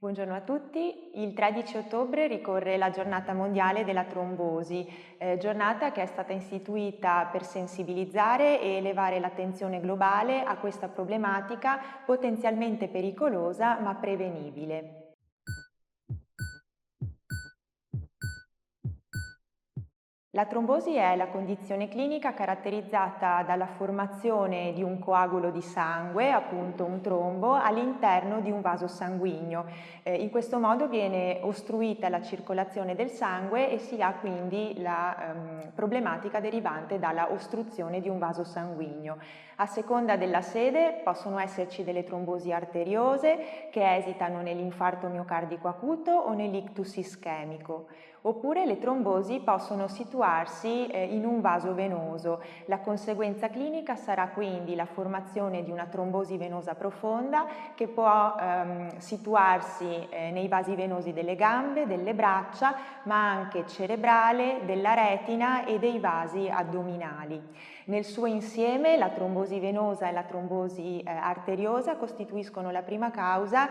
Buongiorno a tutti, il 13 ottobre ricorre la giornata mondiale della trombosi, giornata che è stata istituita per sensibilizzare e elevare l'attenzione globale a questa problematica potenzialmente pericolosa ma prevenibile. La trombosi è la condizione clinica caratterizzata dalla formazione di un coagulo di sangue, appunto un trombo, all'interno di un vaso sanguigno. In questo modo viene ostruita la circolazione del sangue e si ha quindi la problematica derivante dalla ostruzione di un vaso sanguigno. A seconda della sede possono esserci delle trombosi arteriose che esitano nell'infarto miocardico acuto o nell'ictus ischemico. Oppure le trombosi possono situarsi in un vaso venoso. La conseguenza clinica sarà quindi la formazione di una trombosi venosa profonda che può situarsi nei vasi venosi delle gambe, delle braccia, ma anche cerebrale, della retina e dei vasi addominali. Nel suo insieme la trombosi venosa e la trombosi arteriosa costituiscono la prima causa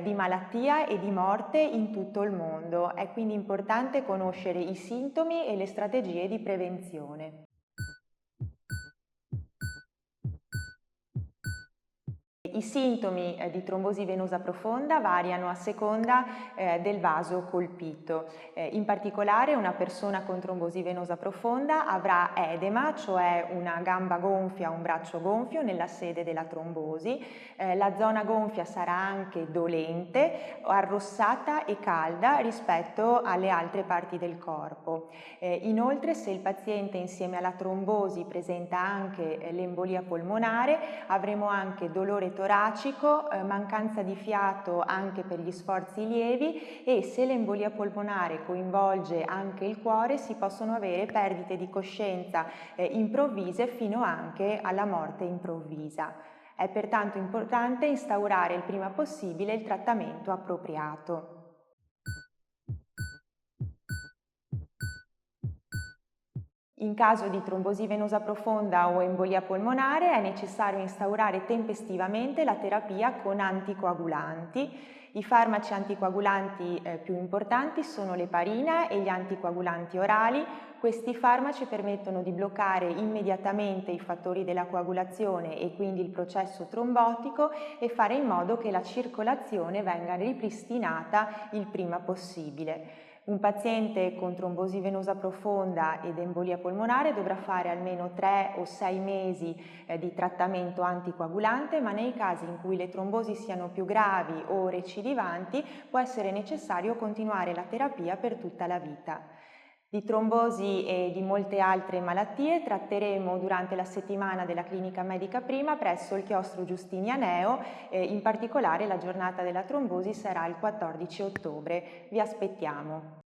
di malattia e di morte in tutto il mondo. È quindi importante conoscere i sintomi e le strategie di prevenzione. I sintomi di trombosi venosa profonda variano a seconda del vaso colpito. In particolare una persona con trombosi venosa profonda avrà edema, cioè una gamba gonfia o un braccio gonfio nella sede della trombosi. La zona gonfia sarà anche dolente, arrossata e calda rispetto alle altre parti del corpo. Inoltre, se il paziente insieme alla trombosi presenta anche l'embolia polmonare, avremo anche dolore toracico, mancanza di fiato anche per gli sforzi lievi e se l'embolia polmonare coinvolge anche il cuore si possono avere perdite di coscienza improvvise fino anche alla morte improvvisa. È pertanto importante instaurare il prima possibile il trattamento appropriato. In caso di trombosi venosa profonda o embolia polmonare è necessario instaurare tempestivamente la terapia con anticoagulanti. I farmaci anticoagulanti più importanti sono l'eparina e gli anticoagulanti orali. Questi farmaci permettono di bloccare immediatamente i fattori della coagulazione e quindi il processo trombotico e fare in modo che la circolazione venga ripristinata il prima possibile. Un paziente con trombosi venosa profonda ed embolia polmonare dovrà fare almeno 3 o 6 mesi di trattamento anticoagulante, ma nei casi in cui le trombosi siano più gravi o recidivanti può essere necessario continuare la terapia per tutta la vita. Di trombosi e di molte altre malattie tratteremo durante la settimana della Clinica Medica Prima presso il chiostro Giustini Aneo, in particolare la giornata della trombosi sarà il 14 ottobre. Vi aspettiamo.